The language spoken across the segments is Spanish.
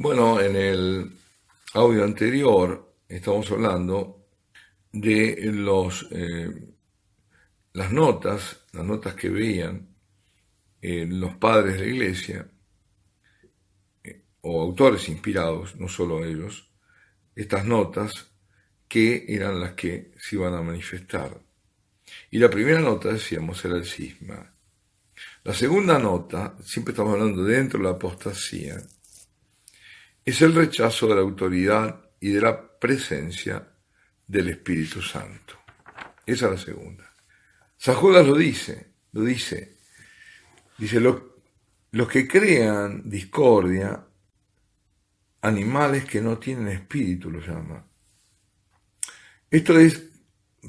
Bueno, en el audio anterior estamos hablando de las notas que veían los padres de la iglesia, o autores inspirados, no solo ellos, estas notas que eran las que se iban a manifestar. Y la primera nota, decíamos, era el cisma. La segunda nota, siempre estamos hablando dentro de la apostasía, es el rechazo de la autoridad y de la presencia del Espíritu Santo. Esa es la segunda. San Judas lo dice, los que crean discordia, animales que no tienen espíritu, lo llama. Esto es,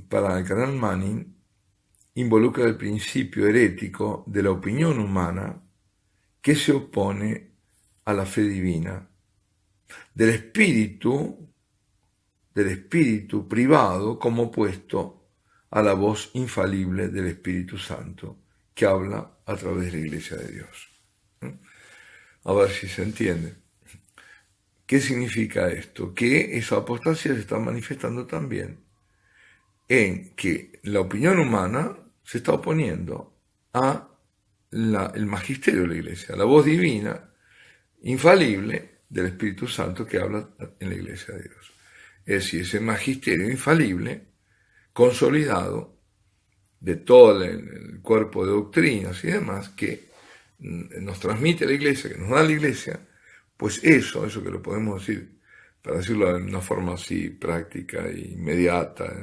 para el canal Manning, involucra el principio herético de la opinión humana que se opone a la fe divina, del espíritu privado como opuesto a la voz infalible del Espíritu Santo que habla a través de la Iglesia de Dios. A ver si se entiende. ¿Qué significa esto? Que esa apostasía se está manifestando también en que la opinión humana se está oponiendo a el magisterio de la Iglesia, la voz divina, infalible del Espíritu Santo que habla en la Iglesia de Dios. Es decir, ese magisterio infalible, consolidado de todo el cuerpo de doctrinas y demás que nos transmite la Iglesia, que nos da la Iglesia, pues eso que lo podemos decir, para decirlo de una forma así práctica e inmediata,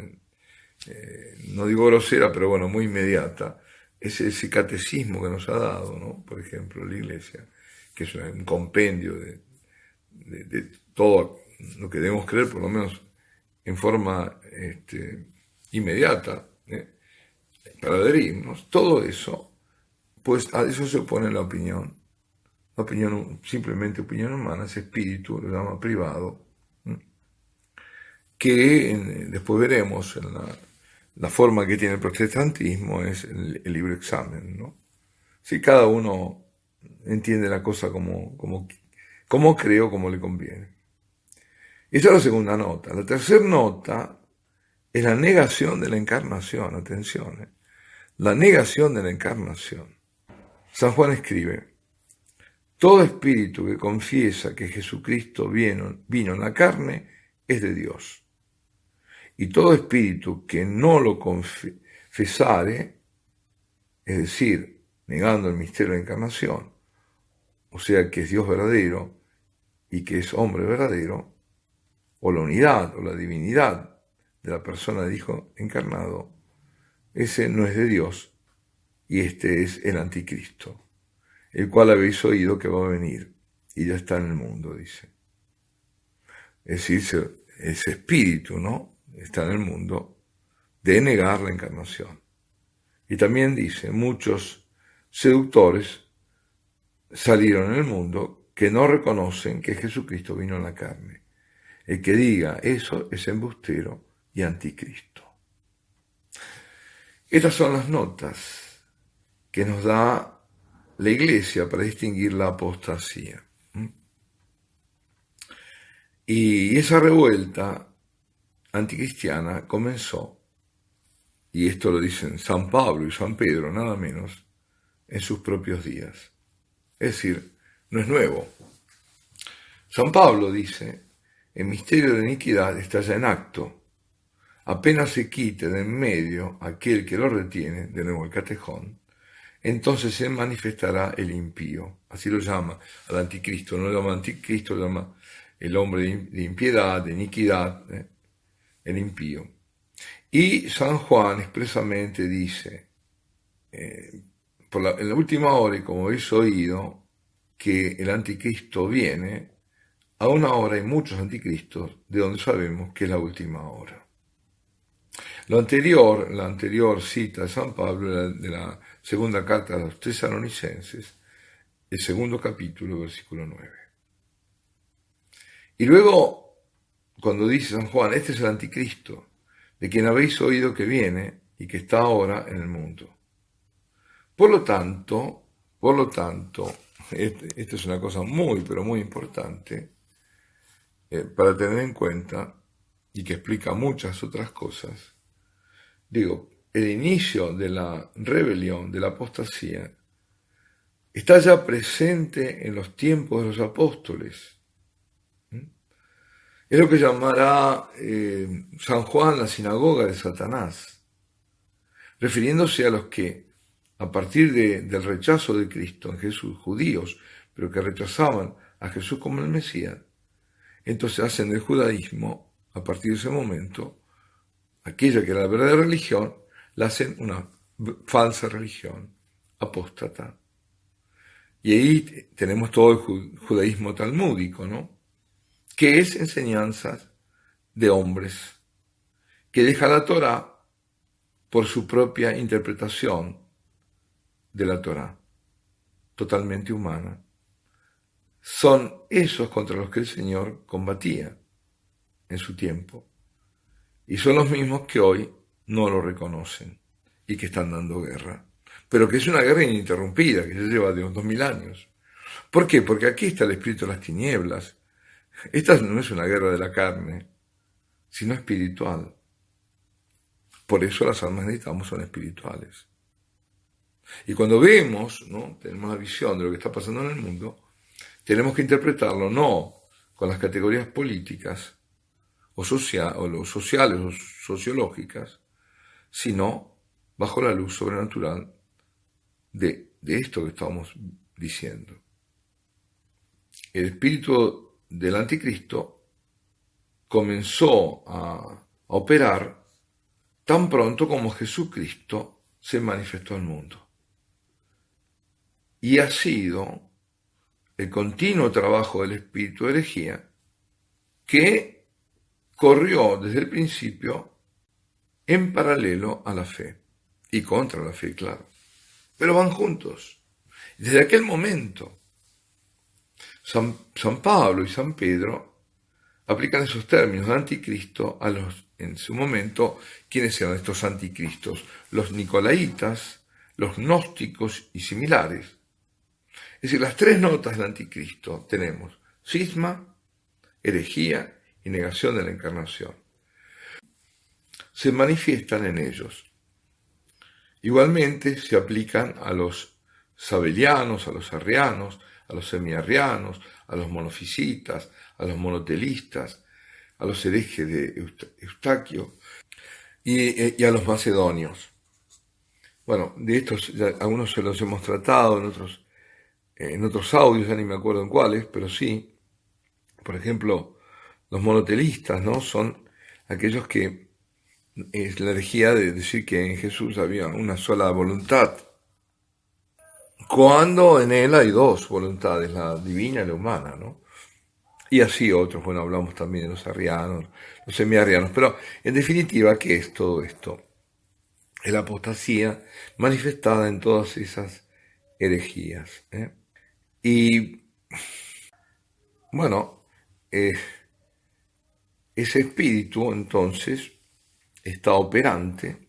no digo grosera, pero bueno, muy inmediata, es ese catecismo que nos ha dado, ¿no? Por ejemplo, la Iglesia, que es un compendio de todo lo que debemos creer, por lo menos en forma inmediata, para adherirnos. Todo eso, pues a eso se opone la opinión, simplemente opinión humana, ese espíritu, lo llama privado, que después veremos en la forma que tiene el protestantismo es el libre examen, ¿no? Si cada uno entiende la cosa como cree o como le conviene. Esa es la segunda nota. La tercera nota es la negación de la encarnación, atención, la negación de la encarnación. San Juan escribe: todo espíritu que confiesa que Jesucristo vino en la carne es de Dios. Y todo espíritu que no lo confesare, es decir, negando el misterio de la encarnación, o sea que es Dios verdadero y que es hombre verdadero, o la unidad o la divinidad de la persona del Hijo encarnado, ese no es de Dios y este es el anticristo, el cual habéis oído que va a venir y ya está en el mundo, dice. Es decir, ese espíritu, ¿no? Está en el mundo de negar la encarnación. Y también dice, muchos seductores salieron en el mundo que no reconocen que Jesucristo vino en la carne. El que diga eso es embustero y anticristo. Estas son las notas que nos da la Iglesia para distinguir la apostasía. Y esa revuelta anticristiana comenzó, y esto lo dicen San Pablo y San Pedro, nada menos, en sus propios días. Es decir, no es nuevo. San Pablo dice, el misterio de la iniquidad está ya en acto. Apenas se quite de en medio aquel que lo retiene, de nuevo el catejón, entonces se manifestará el impío. Así lo llama al anticristo, no lo llama anticristo, lo llama el hombre de impiedad, de iniquidad, el impío. Y San Juan expresamente dice, en la última hora, y como habéis oído, que el anticristo viene, a una hora hay muchos anticristos, de donde sabemos que es la última hora. La anterior cita de San Pablo, de la segunda carta a los Tesalonicenses, el segundo capítulo, versículo 9. Y luego, cuando dice San Juan, este es el anticristo, de quien habéis oído que viene y que está ahora en el mundo. Por lo tanto, esta es una cosa muy, pero muy importante, para tener en cuenta, y que explica muchas otras cosas. Digo, el inicio de la rebelión, de la apostasía, está ya presente en los tiempos de los apóstoles. Es lo que llamará San Juan la sinagoga de Satanás, refiriéndose a los que, a partir del rechazo de Cristo en Jesús, judíos, pero que rechazaban a Jesús como el Mesías, entonces hacen del judaísmo, a partir de ese momento, aquella que era la verdadera religión, la hacen una falsa religión, apóstata. Y ahí tenemos todo el judaísmo talmúdico, ¿no? Que es enseñanzas de hombres, que deja la Torá por su propia interpretación de la Torá, totalmente humana. Son esos contra los que el Señor combatía en su tiempo. Y son los mismos que hoy no lo reconocen y que están dando guerra. Pero que es una guerra ininterrumpida, que ya lleva de unos 2000 años. ¿Por qué? Porque aquí está el espíritu de las tinieblas. Esta no es una guerra de la carne, sino espiritual. Por eso las armas que necesitamos son espirituales. Y cuando vemos, ¿no?, tenemos la visión de lo que está pasando en el mundo, tenemos que interpretarlo no con las categorías políticas o sociales o sociológicas, sino bajo la luz sobrenatural de esto que estamos diciendo. El espíritu del anticristo comenzó a operar tan pronto como Jesucristo se manifestó al mundo. Y ha sido el continuo trabajo del espíritu de herejía que corrió desde el principio en paralelo a la fe y contra la fe, claro. Pero van juntos. Desde aquel momento, San Pablo y San Pedro aplican esos términos de anticristo a en su momento, ¿quiénes eran estos anticristos? Los nicolaitas, los gnósticos y similares. Es decir, las tres notas del anticristo tenemos: cisma, herejía y negación de la encarnación. Se manifiestan en ellos. Igualmente se aplican a los sabelianos, a los arrianos, a los semiarrianos, a los monofisitas, a los monotelistas, a los herejes de Eustaquio y a los macedonios. Bueno, de estos ya algunos se los hemos tratado en otros audios, ya ni me acuerdo en cuáles, pero sí. Por ejemplo, los monotelistas, ¿no?, son aquellos que es la herejía de decir que en Jesús había una sola voluntad, cuando en él hay dos voluntades, la divina y la humana, ¿no? Y así otros, bueno, hablamos también de los arrianos, los semiarrianos, pero en definitiva, ¿qué es todo esto? Es la apostasía manifestada en todas esas herejías, ¿eh? Y, bueno, ese espíritu, entonces, está operante,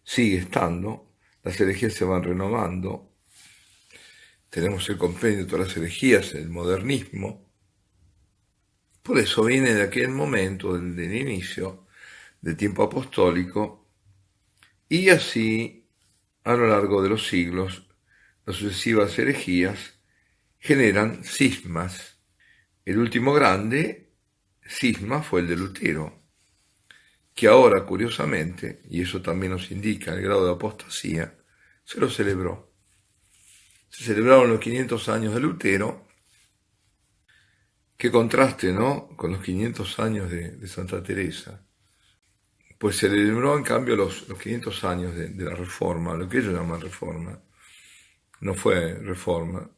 sigue estando, las herejías se van renovando, tenemos el compendio de todas las herejías, el modernismo. Por eso viene de aquel momento, del inicio del tiempo apostólico, y así, a lo largo de los siglos, las sucesivas herejías generan cismas. El último grande cisma fue el de Lutero, que ahora, curiosamente, y eso también nos indica el grado de apostasía, se lo celebró. Se celebraron los 500 años de Lutero. Qué contraste, ¿no?, con los 500 años de Santa Teresa. Pues se celebró, en cambio, los 500 años de la Reforma, lo que ellos llaman Reforma. No fue Reforma,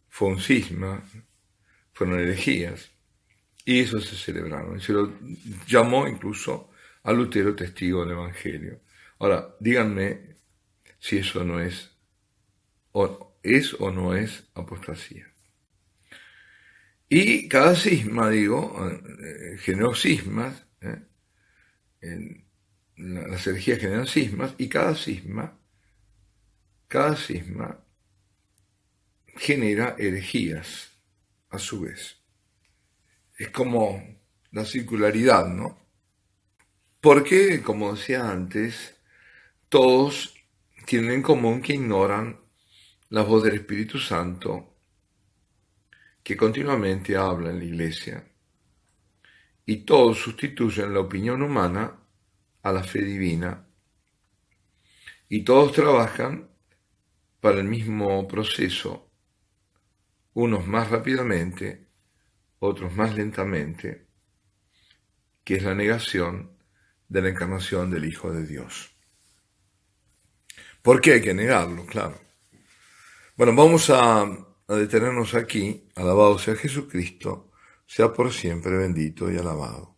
fue un cisma, fueron herejías, y eso se celebraron. Y se lo llamó incluso a Lutero testigo del Evangelio. Ahora, díganme si eso no es o no es apostasía. Y cada cisma, generó cismas, las herejías generan cismas, y cada cisma genera herejías a su vez. Es como la circularidad, ¿no? Porque, como decía antes, todos tienen en común que ignoran la voz del Espíritu Santo que continuamente habla en la iglesia, y todos sustituyen la opinión humana a la fe divina, y todos trabajan para el mismo proceso, unos más rápidamente, otros más lentamente, que es la negación de la encarnación del Hijo de Dios. ¿Por qué hay que negarlo? Claro. Bueno, vamos a detenernos aquí. Alabado sea Jesucristo, sea por siempre bendito y alabado.